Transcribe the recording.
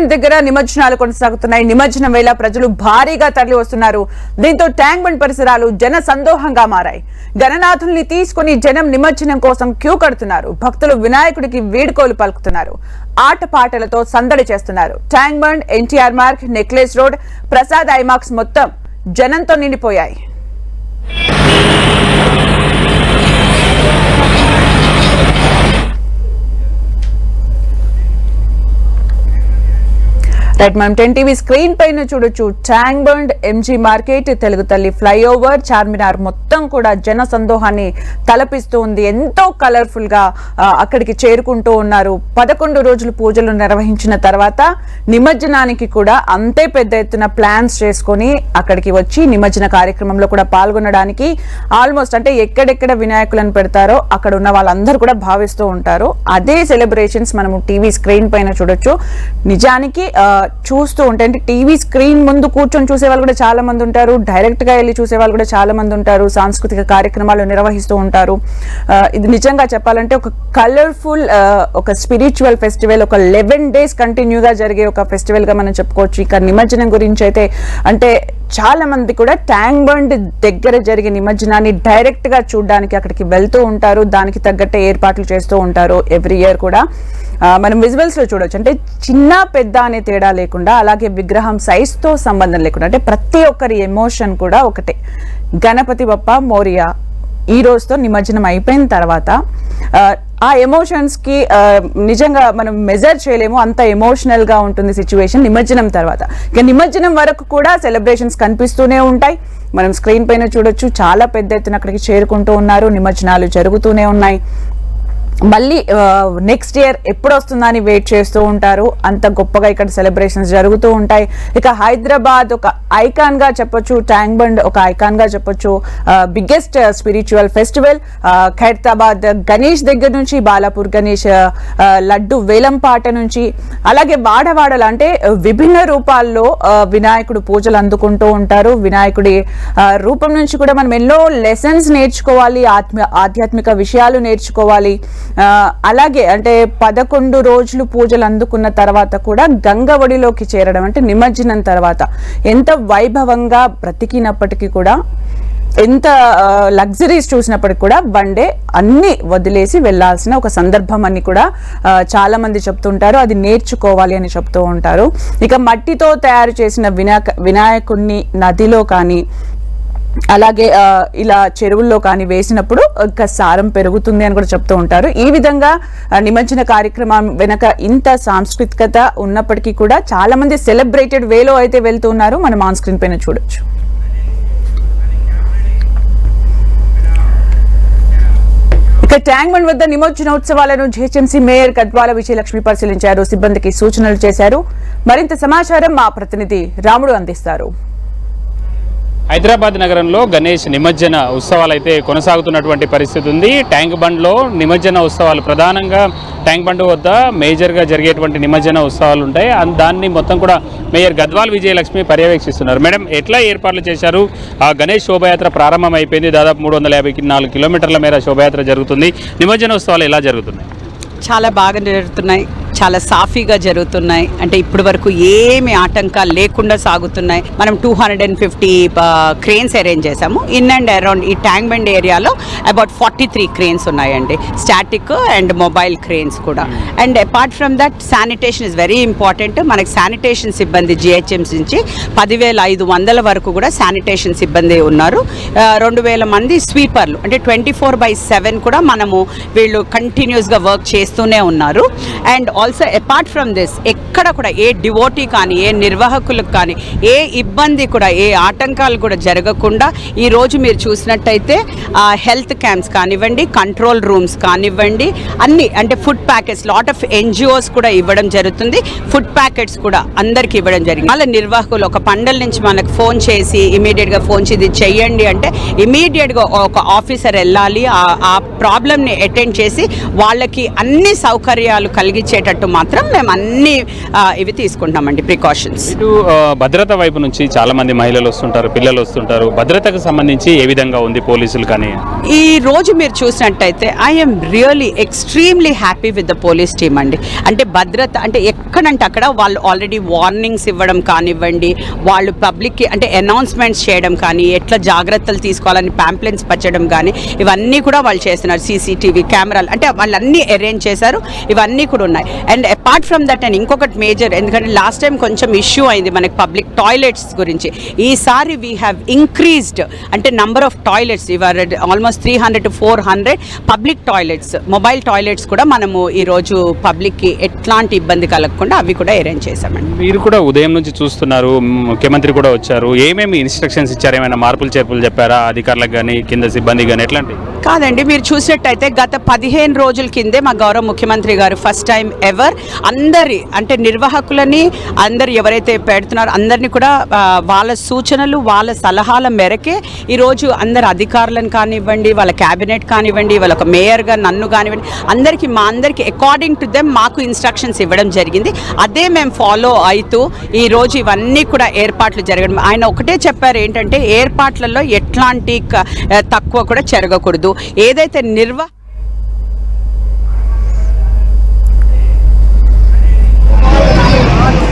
Bund దగ్గర నిమజ్జనాలు కొనసాగుతున్నాయి. నిమజ్జనం వేళ ప్రజలు భారీగా తరలి వస్తున్నారు. దీంతో ట్యాంక్ బండ్ పరిసరాలు జన సందోహంగా మారాయి. గణనాథుల్ని తీసుకుని జనం నిమజ్జనం కోసం క్యూ కడుతున్నారు. భక్తులు వినాయకుడికి వీడ్కోలు పలుకుతున్నారు. ఆటపాటలతో సందడి చేస్తున్నారు. Tank bund, NTR Marg, necklace road, Prasad IMAX మొత్తం జనంతో నిండిపోయాయి. రైట్, మనం 10 టీవీ స్క్రీన్ పైన చూడొచ్చు. Tank bund, MG market, Telugu తల్లి ఫ్లైఓవర్, చార్మినార్ మొత్తం కూడా జన సందోహాన్ని తలపిస్తూ ఉంది. ఎంతో కలర్ఫుల్ గా అక్కడికి చేరుకుంటూ ఉన్నారు. 11 రోజులు పూజలు నిర్వహించిన తర్వాత నిమజ్జనానికి కూడా అంతే పెద్ద ఎత్తున ప్లాన్స్ చేసుకొని అక్కడికి వచ్చి నిమజ్జన కార్యక్రమంలో కూడా పాల్గొనడానికి ఆల్మోస్ట్ అంటే ఎక్కడెక్కడ వినాయకులను పెడతారో అక్కడ ఉన్న వాళ్ళందరూ కూడా భావిస్తూ ఉంటారు. అదే సెలబ్రేషన్స్ మనము టీవీ స్క్రీన్ పైన చూడొచ్చు. నిజానికి చూస్తూ ఉంటే అంటే టీవీ స్క్రీన్ ముందు కూర్చొని చూసే వాళ్ళు కూడా చాలా మంది ఉంటారు. డైరెక్ట్ గా వెళ్ళి చూసే వాళ్ళు కూడా చాలా మంది ఉంటారు. సాంస్కృతిక కార్యక్రమాలు నిర్వహిస్తూ ఉంటారు. ఇది నిజంగా చెప్పాలంటే ఒక కలర్ఫుల్, ఒక స్పిరిచువల్ ఫెస్టివల్, ఒక 11 days కంటిన్యూగా జరిగే ఒక ఫెస్టివల్ గా మనం చెప్పుకోవచ్చు. ఇక నిమజ్జనం గురించి అయితే అంటే చాలా మంది కూడా ట్యాంక్ బండ్ దగ్గర జరిగే నిమజ్జనాన్ని డైరెక్ట్ గా చూడడానికి అక్కడికి వెళ్తూ ఉంటారు. దానికి తగ్గట్టే ఏర్పాట్లు చేస్తూ ఉంటారు ఎవ్రీ ఇయర్ కూడా. మనం విజువల్స్ లో చూడొచ్చు. అంటే చిన్న పెద్ద అనే తేడా లేకుండా, అలాగే విగ్రహం సైజ్ తో సంబంధం లేకుండా, అంటే ప్రతి ఒక్కరి ఎమోషన్ కూడా ఒకటే. గణపతి బప్ప మోరియా ఈ రోజుతో నిమజ్జనం అయిపోయిన తర్వాత ఆ ఎమోషన్స్ కి నిజంగా మనం మెజర్ చేయలేము. అంత ఎమోషనల్ గా ఉంటుంది సిచ్యువేషన్ నిమజ్జనం తర్వాత. ఇక నిమజ్జనం వరకు కూడా సెలబ్రేషన్స్ కనిపిస్తూనే ఉంటాయి. మనం స్క్రీన్ పైన చూడొచ్చు. చాలా పెద్ద ఎత్తున అక్కడికి చేరుకుంటూ ఉన్నారు. నిమజ్జనాలు జరుగుతూనే ఉన్నాయి. మళ్ళీ నెక్స్ట్ ఇయర్ ఎప్పుడు వస్తుందా అని వెయిట్ చేస్తూ ఉంటారు. అంత గొప్పగా ఇక్కడ సెలబ్రేషన్స్ జరుగుతూ ఉంటాయి. ఇక హైదరాబాద్ ఒక ఐకాన్ గా చెప్పొచ్చు, ట్యాంక్ బండ్ ఒక ఐకాన్ గా చెప్పొచ్చు. Biggest spiritual festival. Khairatabad Ganesh దగ్గర నుంచి, బాలాపూర్ గణేష్, లడ్డు వేలంపాట నుంచి, అలాగే వాడవాడలు అంటే విభిన్న రూపాల్లో వినాయకుడు పూజలు అందుకుంటూ ఉంటారు. వినాయకుడి రూపం నుంచి కూడా మనం ఎన్నో లెసన్స్ నేర్చుకోవాలి, ఆధ్యాత్మిక విషయాలు నేర్చుకోవాలి. అలాగే అంటే 11 రోజులు పూజలు అందుకున్న తర్వాత కూడా గంగవడిలోకి చేరడం అంటే నిమజ్జనం తర్వాత ఎంత వైభవంగా బ్రతికినప్పటికీ కూడా, ఎంత లగ్జరీస్ చూసినప్పటికీ కూడా వన్డే అన్ని వదిలేసి వెళ్లాల్సిన ఒక సందర్భం అని కూడా చాలా మంది చెప్తుంటారు. అది నేర్చుకోవాలి అని చెప్తూ ఉంటారు. ఇక మట్టితో తయారు చేసిన వినాయకుడిని నదిలో కానీ అలాగే ఇలా చెరువుల్లో కానీ వేసినప్పుడు ఇంకా సారం పెరుగుతుంది అని కూడా చెప్తూ ఉంటారు. ఈ విధంగా నిమజ్జన కార్యక్రమం వెనక ఇంత సాంస్కృతికత ఉన్నప్పటికీ కూడా చాలా మంది సెలబ్రేటెడ్ వేలో అయితే వెళ్తూ ఉన్నారు. మనం ఆన్ స్క్రీన్ పైన చూడొచ్చు. ఇక ట్యాంక్ బండ్ వద్ద నిమజ్జనోత్సవాలను జిహెచ్ఎంసీ మేయర్ గద్వాల విజయలక్ష్మి పరిశీలించారు. సిబ్బందికి సూచనలు చేశారు. మరింత సమాచారం మా ప్రతినిధి రాముడు అందిస్తారు. హైదరాబాద్ నగరంలో గణేష్ నిమజ్జన ఉత్సవాలు అయితే కొనసాగుతున్నటువంటి పరిస్థితి ఉంది. ట్యాంక్ బండ్లో నిమజ్జన ఉత్సవాలు ప్రధానంగా ట్యాంక్ బండ్ వద్ద మేజర్గా జరిగేటువంటి నిమజ్జన ఉత్సవాలు ఉంటాయి. దాన్ని మొత్తం కూడా మేయర్ గద్వాల విజయలక్ష్మి పర్యవేక్షిస్తున్నారు. మేడం, ఎట్లా ఏర్పాట్లు చేశారు? ఆ గణేష్ శోభయాత్ర ప్రారంభం అయిపోయింది. దాదాపు 354 కిలోమీటర్ల మేర శోభయాత్ర జరుగుతుంది. నిమజ్జన ఉత్సవాలు ఎలా జరుగుతున్నాయి? చాలా బాగా జరుగుతున్నాయి. చాలా సాఫీగా జరుగుతున్నాయి. అంటే ఇప్పటి వరకు ఏమి ఆటంకాలు లేకుండా సాగుతున్నాయి. మనం 250 క్రేన్స్ అరేంజ్ చేసాము. ఇన్ అండ్ అరౌండ్ ఈ ట్యాంక్ బండ్ ఏరియాలో అబౌట్ 43 క్రేన్స్ ఉన్నాయండి, స్టాటిక్ అండ్ మొబైల్ క్రేన్స్ కూడా. And apart from that sanitation is very important. మనకి శానిటేషన్ సిబ్బంది జిహెచ్ఎంసీ నుంచి 10,500 వరకు కూడా శానిటేషన్ సిబ్బంది ఉన్నారు. 2,000 మంది స్వీపర్లు, అంటే 24/7 కూడా మనము వీళ్ళు కంటిన్యూస్గా వర్క్ చేస్తూనే ఉన్నారు. And also apart from this ఎక్కడ కూడా ఏ డివోటీ కానీ, ఏ నిర్వాహకులకు కానీ ఏ ఇబ్బంది కూడా, ఏ ఆటంకాలు కూడా జరగకుండా ఈరోజు మీరు చూసినట్టయితే హెల్త్ క్యాంప్స్ కానివ్వండి, కంట్రోల్ రూమ్స్ కానివ్వండి, అన్ని అంటే food packets, lot of NGOs కూడా ఇవ్వడం జరుగుతుంది. ఫుడ్ ప్యాకెట్స్ కూడా అందరికి ఇవ్వడం జరిగింది. వాళ్ళ నిర్వాహకులు ఒక పండల నుంచి మనకు ఫోన్ చేసి ఇమీడియట్గా ఫోన్ చేసి ఇది చెయ్యండి అంటే ఇమీడియట్గా ఒక ఆఫీసర్ వెళ్ళాలి, ఆ ప్రాబ్లమ్ని అటెండ్ చేసి వాళ్ళకి అన్ని సౌకర్యాలు కలిగించేటట్టు జరిగేటట్టు మాత్రం మేము అన్ని ఇవి తీసుకుంటామండి ప్రికాషన్స్. ఇటు భద్రత వైపు నుంచి చాలా మంది మహిళలు వస్తుంటారు, పిల్లలు వస్తుంటారు. భద్రతకు సంబంధించి ఏ విధంగా ఉంది పోలీసులు కానీ? ఈ రోజు మీరు చూసినట్టయితే I'm really extremely happy with the police team అండి. అంటే భద్రత అంటే ఎక్కడంటే అక్కడ వాళ్ళు ఆల్రెడీ వార్నింగ్స్ ఇవ్వడం కానివ్వండి, వాళ్ళు పబ్లిక్కి అంటే అనౌన్స్మెంట్స్ చేయడం కానీ, ఎట్లా జాగ్రత్తలు తీసుకోవాలని ప్యాంప్లెట్స్ పచ్చడం కానీ, ఇవన్నీ కూడా వాళ్ళు చేస్తున్నారు. సీసీటీవీ కెమెరాలు అంటే వాళ్ళన్నీ అరేంజ్ చేశారు, ఇవన్నీ కూడా ఉన్నాయి. And apart from that and ఇంకొకటి మేజర్, ఎందుకంటే లాస్ట్ టైం కొంచెం ఇష్యూ అయింది మనకి పబ్లిక్ టాయిలెట్స్ గురించి. ఈసారి వీ హ్యావ్ ఇంక్రీజ్డ్ అంటే నంబర్ ఆఫ్ టాయిలెట్స్ ఇవర్ almost 300 to 400 public toilets, mobile toilets కూడా మనము ఈరోజు పబ్లిక్కి ఎట్లాంటి ఇబ్బంది కలగకుండా అవి కూడా అరేంజ్ చేశామండి. మీరు కూడా ఉదయం నుంచి చూస్తున్నారు, ముఖ్యమంత్రి కూడా వచ్చారు. ఏమేమి ఇన్స్ట్రక్షన్స్ ఇచ్చారు? ఏమైనా మార్పులు చేర్పులు చెప్పారా అధికారులకు కానీ కింద సిబ్బంది కానీ? ఎట్లాంటి? కాదండి, మీరు చూసినట్టయితే గత 15 రోజుల కిందే మా గౌరవ ముఖ్యమంత్రి గారు ఫస్ట్ టైం ఎవర్ అందరి అంటే నిర్వాహకులని అందరు ఎవరైతే పెడుతున్నారో అందరినీ కూడా వాళ్ళ సూచనలు వాళ్ళ సలహాల మేరకే ఈరోజు అందరు అధికారులను కానివ్వండి, వాళ్ళ క్యాబినెట్ కానివ్వండి, వాళ్ళ ఒక మేయర్గా నన్ను కానివ్వండి, మా అందరికీ అకార్డింగ్ టు దెమ్ మాకు ఇన్స్ట్రక్షన్స్ ఇవ్వడం జరిగింది. అదే మేము ఫాలో అవుతూ ఈరోజు ఇవన్నీ కూడా ఏర్పాట్లు జరగడం. ఆయన ఒకటే చెప్పారు ఏంటంటే ఏర్పాట్లలో ఎట్లాంటి తక్కువ కూడా జరగకూడదు. ఏదైతే